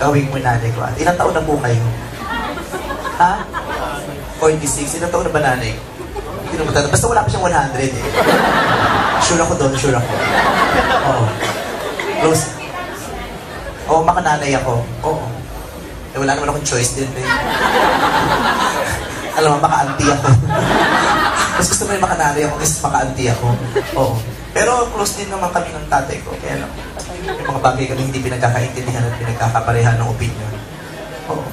gawin mo nanay ko. Ilang taon na po kayo? Ha? 46. Ilang taon na ba nanay? Hindi naman tatanong. Basta wala pa siyang 100 eh. Sure ako doon, sure ako. Oo. Close. Oo, makananay ako. Oo. Eh, wala naman akong choice din eh. Alam mo, maka-auntie ako. Mas gusto mo yung makananay ako kasi maka-auntie ako. Oo. Pero close din naman kami ng tatay ko. Kaya lang, yung mga bagay kami hindi pinagkakaintindihan at pinagkakaparehan ng opinion. Oo.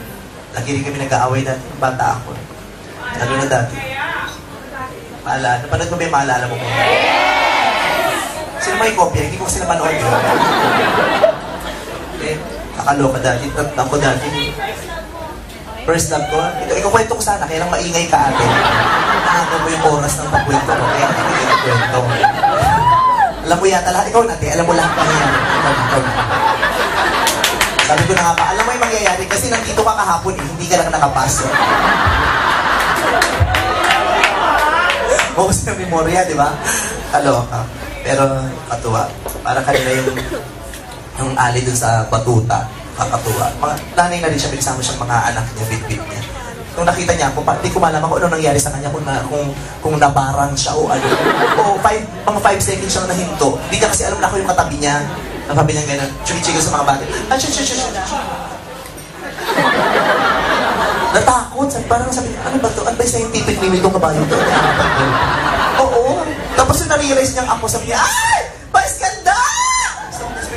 Lagi rin kami nag-aaway dati ng bata ako. Lalo na dati. Maalala. Napanood mo ba yung maalala mo? Sino may kopya? Hindi ko kasi napanood yun. Eh, kakaloka dati. Tatang ko dati. First love ko. Ikukwento ko sana. Kaya lang maingay ka ate. Nakagaw mo yung oras ng pagkwento ko. Kaya hindi ko kwento. Alam mo yata lahat. Ikaw natin. Alam mo lahat na yan. Ikaw na. Sabi ko na nga pa, alam mo yung mangyayari kasi nandito ka kahapon eh, hindi ka lang nakapasok. Bukas na memorya, di ba? Kaloka. Pero katuwa. Para kanina yung ali dun sa batuta. Kakatuwa. Nanay na rin siya, binisama siyang mga anak niya, bit-bit niya. Nung nakita niya ako, hindi ko malaman kung ano nangyari sa kanya, kung nabarang siya o ano. O mga 5 seconds siyang nahinto. Hindi niya kasi alam na ako yung katabi niya. Ang sabi niya gano'n, chuli-chuli sa mga bata. Natakot. Parang sabi niya, ano ba ito? Ano ba yung scientific name itong kabayo ito? Oo. Tapos yung na-realize niyang ako, sabi niya, ay! Vice ganda!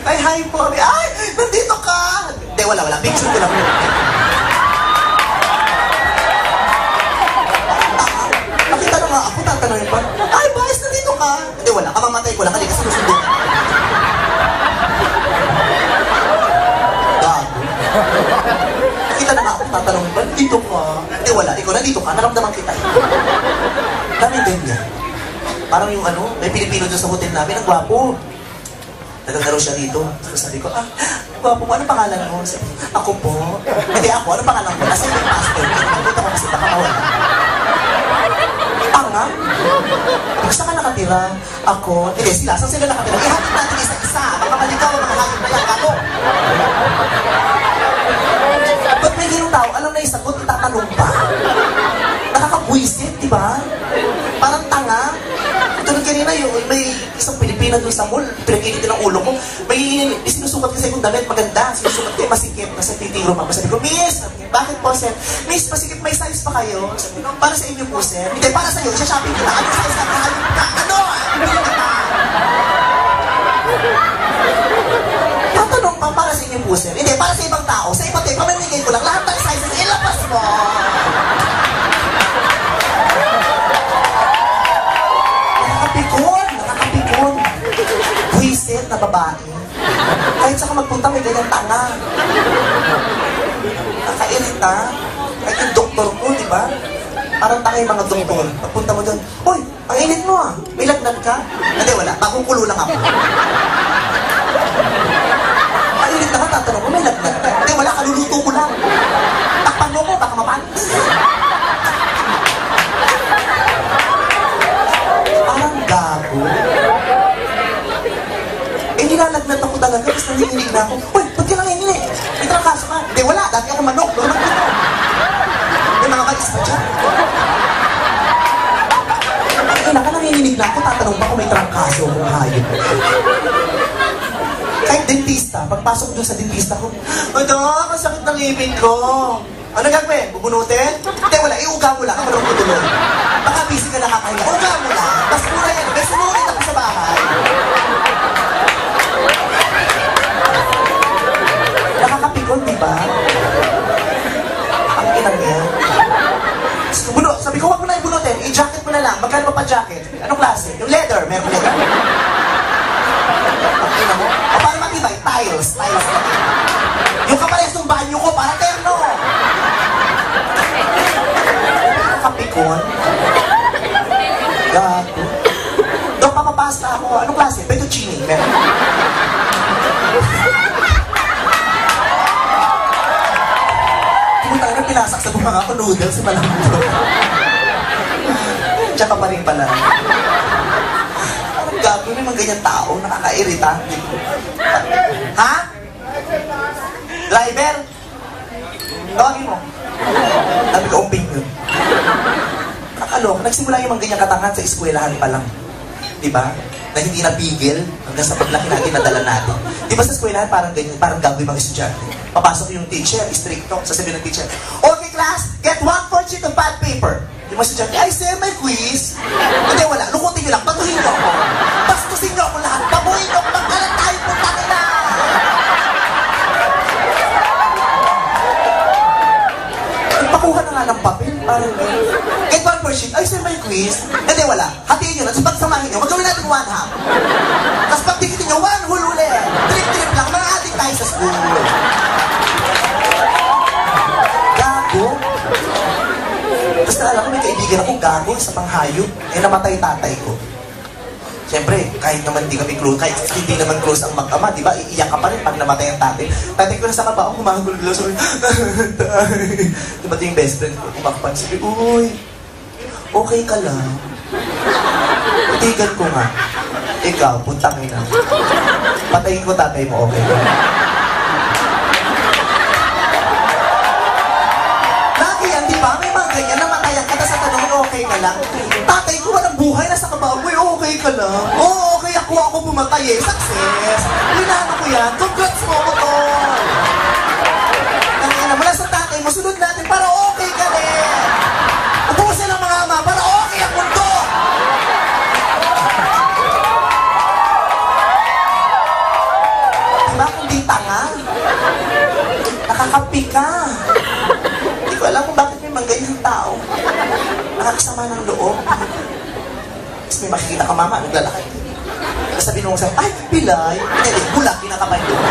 Ay, hi po. Ay, nandito ka! Hindi, wala. Picture ko lang yun. Nakita na nga ako, tatanungin pa, ay, Vice, nandito ka! Hindi, wala. Kamamatay ko lang. Kasi susunod. Nakita na nga ako, tatanungin ba? Nandito ka? Hindi, wala. Ikaw, nandito ka? Naramdaman kita. Dami din niya. Parang yung ano, may Pilipino dyan sa hotel namin, ang gwapo. Nagkakaroon siya dito. Tapos sabi ko, gwapo mo, ano pangalan mo? Sabi, ako po. Hindi ako, ano pangalan mo? Nasa yung pastor. Nakita ko kasi baka mawala. Panga? Gusto ka nakatira? Ako? Hindi, sila. Saan sila nakatira? Ihatid natin isa-isa. Baka malikaw, makahagin na lang ako. Ba't may ganyung tao, alam na yung sagot, itatanong pa? Nakakabwisit, di ba? Parang tanga. Tulad kanina yung may isang Pilipina doon sa mall, pinag-init ng ulo ko. May sinusukat kasi kong damit, maganda. Sinusukat ko yung masikip. Nasa titiro mama. Sabi ko, Miss! Bakit po, sir? Miss, masikip, may size pa kayo? Sabi ko, para sa inyo po, sir. Hindi, para sa'yo. Siya shopping ko na. Ano size na? Ano? Tatanong pa, para sa inyo po, sir. Hindi, para sa ibang tao. Sa ibang tao, pamamigay ko lang. Lahat ng sizes, ilabas mo! Nakakapikon. Buisit na babae. Kahit saan ka magpunta, may ganyang tanga. Nakairita. Kahit yung doktor ko, di ba? Parang tanga yung mga doktor. Pagpunta mo doon, hoy, ang init mo ah. May lagnat ka? Hindi, wala. Bagong kulo lang ako. Ang init na ka, tatanong mo, may lagnat ka? Hindi, wala. Kaluluto ko lang. Takpan mo ko, baka mapanis. Parang gago. Eh, nilalagnat ako talaga, tapos nanginginig na ako. Uy, ba't ka nanginginig? May trangkaso ka? Hindi, wala. Dati ako manok. May mga balis pa dyan. Ay, naka nanginginig na ako. Tatanong ba kung may trangkaso kung hayop? Kahit dentista, pagpasok doon sa dentista ko, Madok, ang sakit ng ngipin ko. Ano gagawin? Bubunutin? Hindi, wala. Iuga mo lang. Ako lang tutulog. Baka busy ka nakakahinga. Uga mo lang. Tapos mura yan. May sunurin ako sa bahay. Nakakapikon, di ba? Ang inang yan. Sabi ko, wag mo na ibunutin. I-jacket mo na lang. Magkano pa jacket? Anong klase? Yung leather. Meron leather. Ang ina mo. O para matibay, tiles. Tiles. Yung kapares ng banyo ko, para terno. Kapikon. Gago. Dok, papapasta ako. Anong klase? Fettuccine. Meron. Pumunta na pinasak sa bunga ako noodles sa malambot. Tsaka pa rin pala. Parang gago yung mga ganyan tao. Nakakairita. Ha? Driver! Tawagin mo. Sabi ko, umping yun. Kakalo, nagsimula yung mga ganyang katangan sa eskwelahan pa lang. Diba? Na hindi napigil hanggang sa paglaki natin, nadala natin. Diba sa eskwelahan parang ganyan, parang gagawin mga estudyante. Papasok yung teacher, stricto, sasabihin ng teacher, okay class, get 1/4 sheet of pad paper. Yung mga estudyante, ay sir, may quiz. Hindi, wala. Lukutin nyo lang, batuhin nyo ako. Bastusin nyo ako lahat. Pabuhin nyo, magkalat tayo, punta na. Pakuha na nga ng papel, parang get 1/4 sheet, ay sir, may quiz. Hindi, wala. Hatiin nyo na, tapos pagsamahin nyo, magawin natin 1 half. Tapos pagdikitin nyo, 1 whole ulit. Trip-trip lang, mga ating tayo sa school. Gago. Tapos naalala ko, may kaibigan akong gago sa panghayop. Eh, namatay tatay ko. Siyempre, kahit naman hindi kami close, kahit hindi naman close ang mag-ama, di ba? Iiyak ka pa rin pag namatay ang tatay. Tatay ko nasa kaba, ako kumahagulgulo, sabi, tay. Di ba ito yung best friend ko? Kumakpan, sabi, uy, okay ka lang. Putigan ko nga. Ikaw, puntang ina. Patayin ko tatay mo, okay ka. Lagi yan, di ba? May mga ganyan, namatayan ka na sa tanong, okay ka lang. Tatay ko, walang buhay, nasa kababoy, okay ka lang. Oo, okay ako pumatay eh. Success. Linano ko yan. Congrats mo ko to. Nangina, mula sa tatay mo, sunod natin para okay ka rin. Ubusin ang mga ama para okay ang mundo. Diba kung di tanga? Nakakapi ka. Hindi ko alam kung bakit may mga ganyang tao. Nakakasama ng loob. Tapos may makikita ka mama, naglalakad. Tapos sabi nung sa, ay, pilay. Hindi, bulak, kinakapay doon.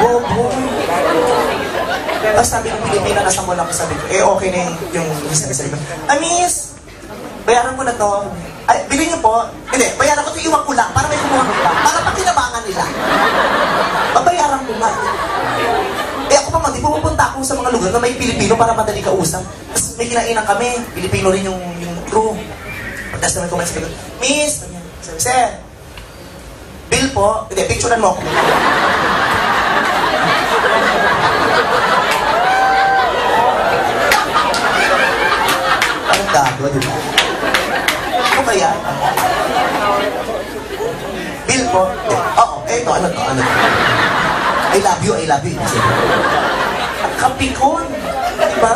Bobo. Tapos sabi ng Pilipina, nasa mall ako, sabi ko, eh okay na yung sabi ko. Miss, bayaran ko na to. Ay, bilhin niyo po. Hindi, bayaran ko ito, iwan ko lang, para may kumuha ko lang. Para pakinabangan nila. Babayaran ko na. Eh ako pa man, di pupunta ako sa mga lugar na may Pilipino para madali kausap. Tapos may kinainan kami, Pilipino rin yung crew. Pagkas naman kumain sa lugar, Miss, sabi, sir, bill po, hindi, picturean mo ako. Parang gago, di ba? Ano ba yan? Bill po, oo, eto, ano to? I love you. Ang kapikon. Diba?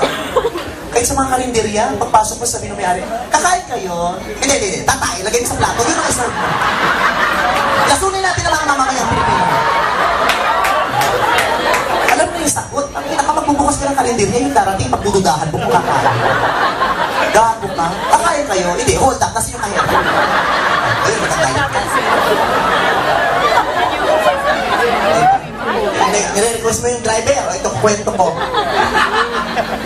Kahit sa mga karinderya, pagpasok mo sabi ng may-ari, kakain kayo? Hindi. Tatay, lagay mo sa plato. Yun ang iserve mo. Lasunin natin ang mga mamamayang Pilipino. Alam mo yung sagot. Ang pinakamagbubukas ka ng karinderya, yung darating, pagdududahan mo kung kakain. Gago ka. Kakain kayo? Hindi, hold up. Kasi yung kahit. Ayun, matagalit ka. Nire-request mo yung driver, ito kwento ko.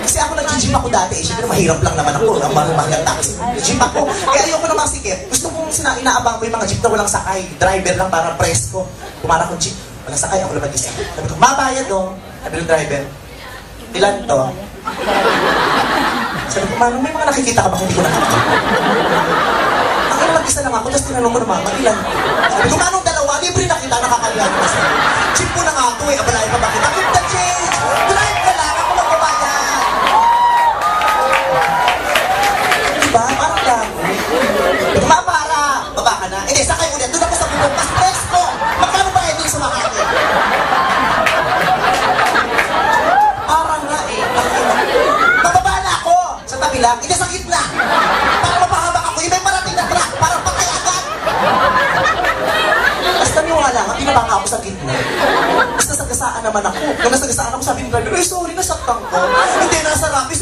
Kasi ako nag-gym ako dati, siyempre mahirap lang naman ako, ang mahal ang taxi. Nag-gym ako, kaya ayoko na masikip. Gusto kong inaabang ko yung mga jeep na walang sakay, driver lang para presko. Kumara kong jeep, walang sakay, ako lang mag-isa. Sabi ko, mabayad o. Sabi ng driver, ilan to? Sabi ko, Manong, may mga nakikita ka ba kung hindi ko nakikita? Ako lang mag-isa lang ako, tapos tinanong ko na Mama, ilan? Sabi ko, Manong, dalawa, libre na kita, nakakalihan ko. Jeep ko na nga ito eh, abalayan pa ba kita? Keep the change! Drive ka lang, ako magbabayad! Diba? Parang gago. Para! Baba ka na. Hindi, sakay ulit. Doon ako sa bubong. Mas presko! Magkano ba ito yung sumakay? Parang nga eh. Mababa na ako! Sa tabi lang. Hindi, sa gitna! Para mapahabak ako. Yung may parating na truck. Parang patay agad! Basta niwala nga, pinabanga ako sa gitna. Basta nasagasaan naman ako. Nung nasagasaan ako, sabi ng driver, ay sorry, nasaktan ko. Hindi, nasa rapis,